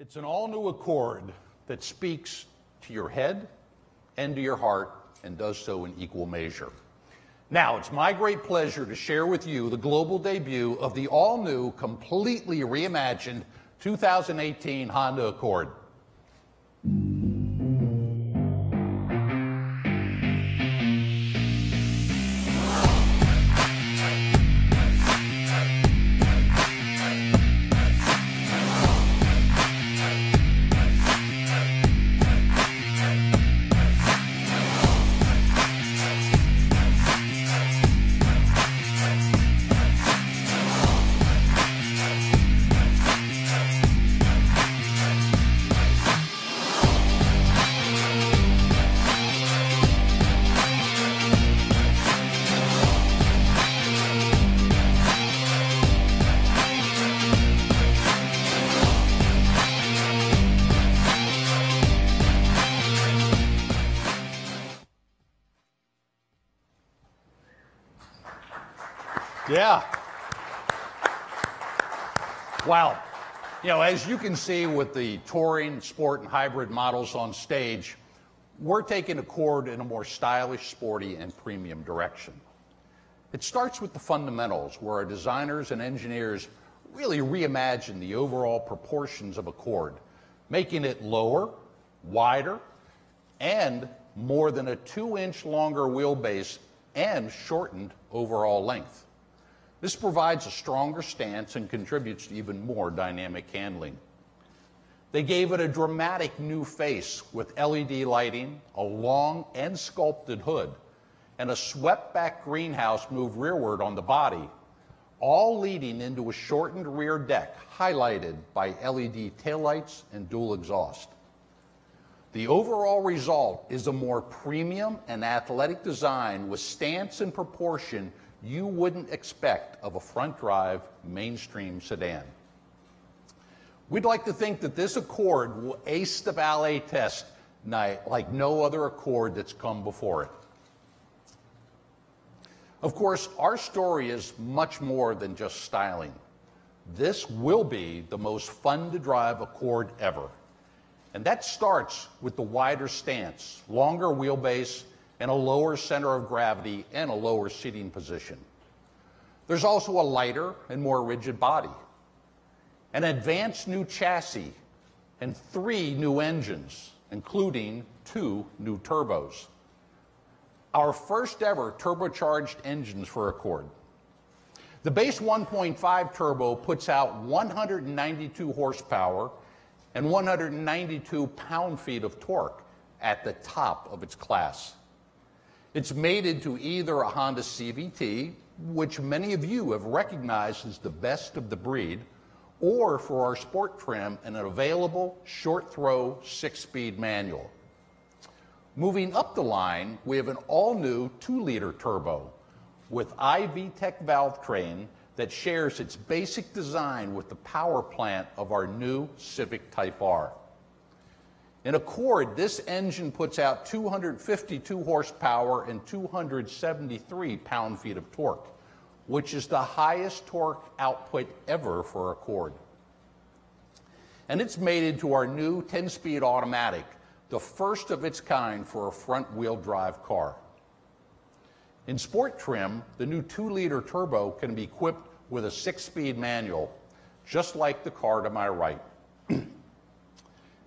It's an all-new Accord that speaks to your head and to your heart and does so in equal measure. Now, it's my great pleasure to share with you the global debut of the all-new, completely reimagined 2018 Honda Accord. Yeah. Wow. You know, as you can see with the touring, sport, and hybrid models on stage, we're taking Accord in a more stylish, sporty, and premium direction. It starts with the fundamentals, where our designers and engineers really reimagine the overall proportions of Accord, making it lower, wider, and more than a 2-inch longer wheelbase and shortened overall length. This provides a stronger stance and contributes to even more dynamic handling. They gave it a dramatic new face with LED lighting, a long and sculpted hood, and a swept-back greenhouse moved rearward on the body, all leading into a shortened rear deck highlighted by LED taillights and dual exhaust. The overall result is a more premium and athletic design with stance and proportion you wouldn't expect of a front-drive mainstream sedan. We'd like to think that this Accord will ace the valet test like no other Accord that's come before it. Of course, our story is much more than just styling. This will be the most fun-to-drive Accord ever. And that starts with the wider stance, longer wheelbase, and a lower center of gravity and a lower seating position. There's also a lighter and more rigid body, an advanced new chassis, and 3 new engines, including 2 new turbos. Our first ever turbocharged engines for Accord. The base 1.5 turbo puts out 192 horsepower and 192 pound-feet of torque at the top of its class. It's mated to either a Honda CVT, which many of you have recognized as the best of the breed, or for our sport trim, an available short-throw 6-speed manual. Moving up the line, we have an all-new 2-liter turbo with iVTEC valve train that shares its basic design with the power plant of our new Civic Type R. In Accord, this engine puts out 252 horsepower and 273 pound-feet of torque, which is the highest torque output ever for Accord. And it's mated to our new 10-speed automatic, the first of its kind for a front-wheel drive car. In sport trim, the new 2-liter turbo can be equipped with a 6-speed manual, just like the car to my right.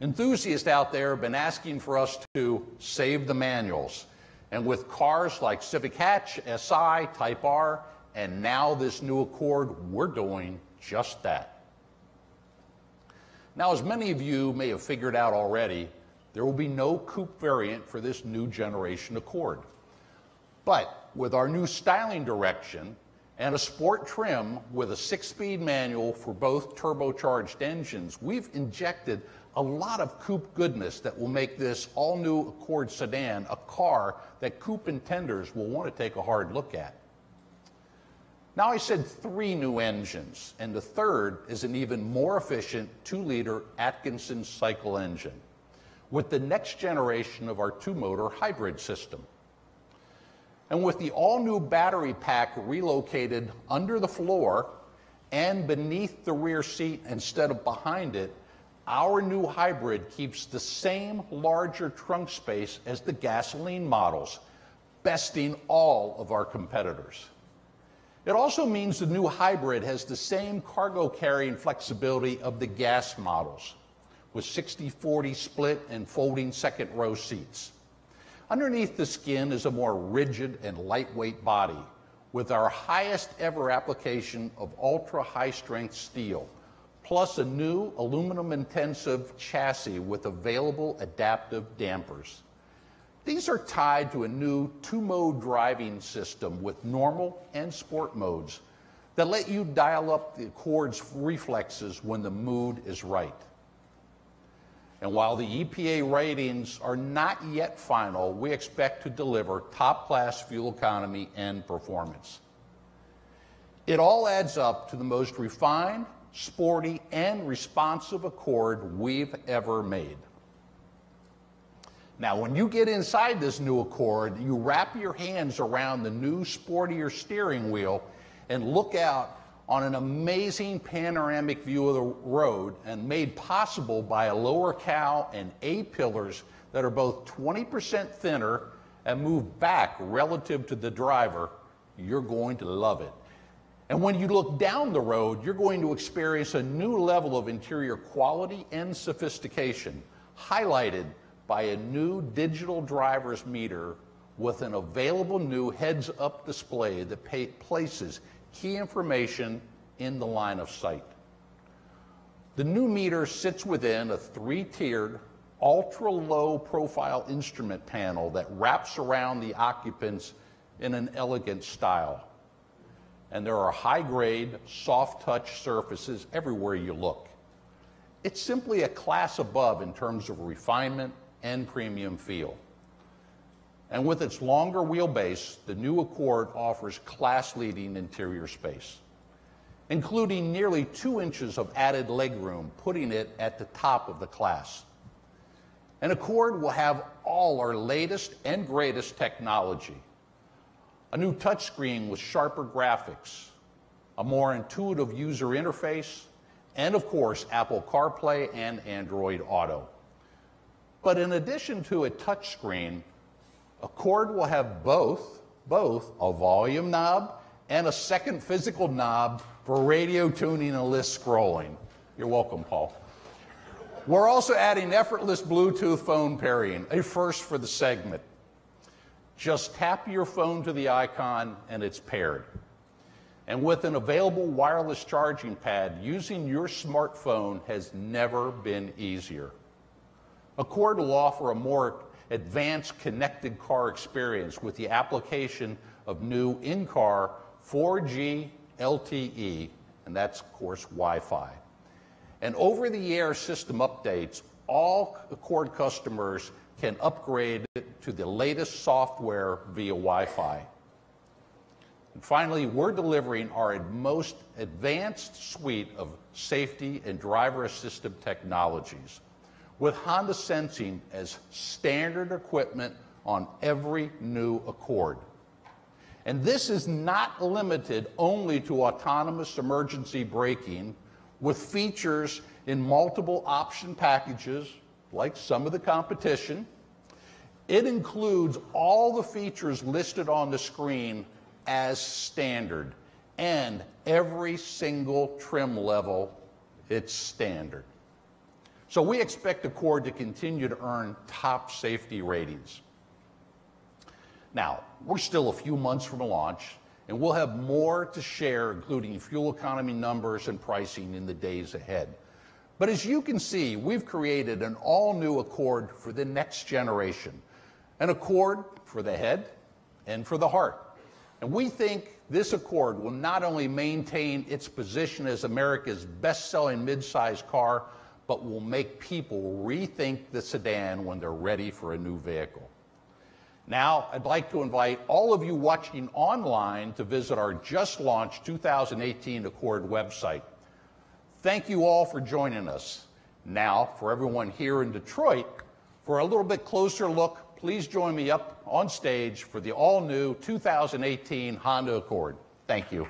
Enthusiasts out there have been asking for us to save the manuals. And with cars like Civic Hatch, SI, Type R, and now this new Accord, we're doing just that. Now, as many of you may have figured out already, there will be no coupe variant for this new generation Accord. But with our new styling direction and a sport trim with a 6-speed manual for both turbocharged engines, we've injected a lot of coupe goodness that will make this all-new Accord sedan a car that coupe intenders will want to take a hard look at. Now, I said 3 new engines, and the third is an even more efficient 2-liter Atkinson cycle engine with the next generation of our 2-motor hybrid system. And with the all-new battery pack relocated under the floor and beneath the rear seat instead of behind it, our new hybrid keeps the same larger trunk space as the gasoline models, besting all of our competitors. It also means the new hybrid has the same cargo carrying flexibility of the gas models, with 60-40 split and folding second row seats. Underneath the skin is a more rigid and lightweight body, with our highest ever application of ultra high strength steel, plus a new aluminum intensive chassis with available adaptive dampers. These are tied to a new two-mode driving system with normal and sport modes that let you dial up the Accord's reflexes when the mood is right. And while the EPA ratings are not yet final, we expect to deliver top-class fuel economy and performance. It all adds up to the most refined, sporty, and responsive Accord we've ever made. Now, when you get inside this new Accord, you wrap your hands around the new sportier steering wheel and look out on an amazing panoramic view of the road, and made possible by a lower cow and A-pillars that are both 20% thinner and move back relative to the driver. You're going to love it. And when you look down the road, you're going to experience a new level of interior quality and sophistication, highlighted by a new digital driver's meter with an available new heads-up display that places key information in the line of sight. The new meter sits within a three-tiered, ultra-low profile instrument panel that wraps around the occupants in an elegant style. And there are high-grade, soft-touch surfaces everywhere you look. It's simply a class above in terms of refinement and premium feel. And with its longer wheelbase, the new Accord offers class-leading interior space, including nearly 2 inches of added legroom, putting it at the top of the class. An Accord will have all our latest and greatest technology. A new touchscreen with sharper graphics, a more intuitive user interface, and of course, Apple CarPlay and Android Auto. But in addition to a touchscreen, Accord will have both a volume knob and a second physical knob for radio tuning and list scrolling. You're welcome, Paul. We're also adding effortless Bluetooth phone pairing, a first for the segment. Just tap your phone to the icon and it's paired. And with an available wireless charging pad, using your smartphone has never been easier. Accord will offer a more advanced connected car experience with the application of new in-car 4G LTE, and that's, of course, Wi-Fi. And over-the-air system updates, all Accord customers can upgrade to the latest software via Wi-Fi. And finally, we're delivering our most advanced suite of safety and driver-assistive technologies, with Honda Sensing as standard equipment on every new Accord. And this is not limited only to autonomous emergency braking, with features in multiple option packages, like some of the competition. It includes all the features listed on the screen as standard, and every single trim level, it's standard. So we expect Accord to continue to earn top safety ratings. Now, we're still a few months from a launch, and we'll have more to share, including fuel economy numbers and pricing in the days ahead. But as you can see, we've created an all-new Accord for the next generation, an Accord for the head and for the heart. And we think this Accord will not only maintain its position as America's best-selling midsize car, but will make people rethink the sedan when they're ready for a new vehicle. Now, I'd like to invite all of you watching online to visit our just-launched 2018 Accord website. Thank you all for joining us. Now, for everyone here in Detroit, for a little bit closer look, please join me up on stage for the all-new 2018 Honda Accord. Thank you.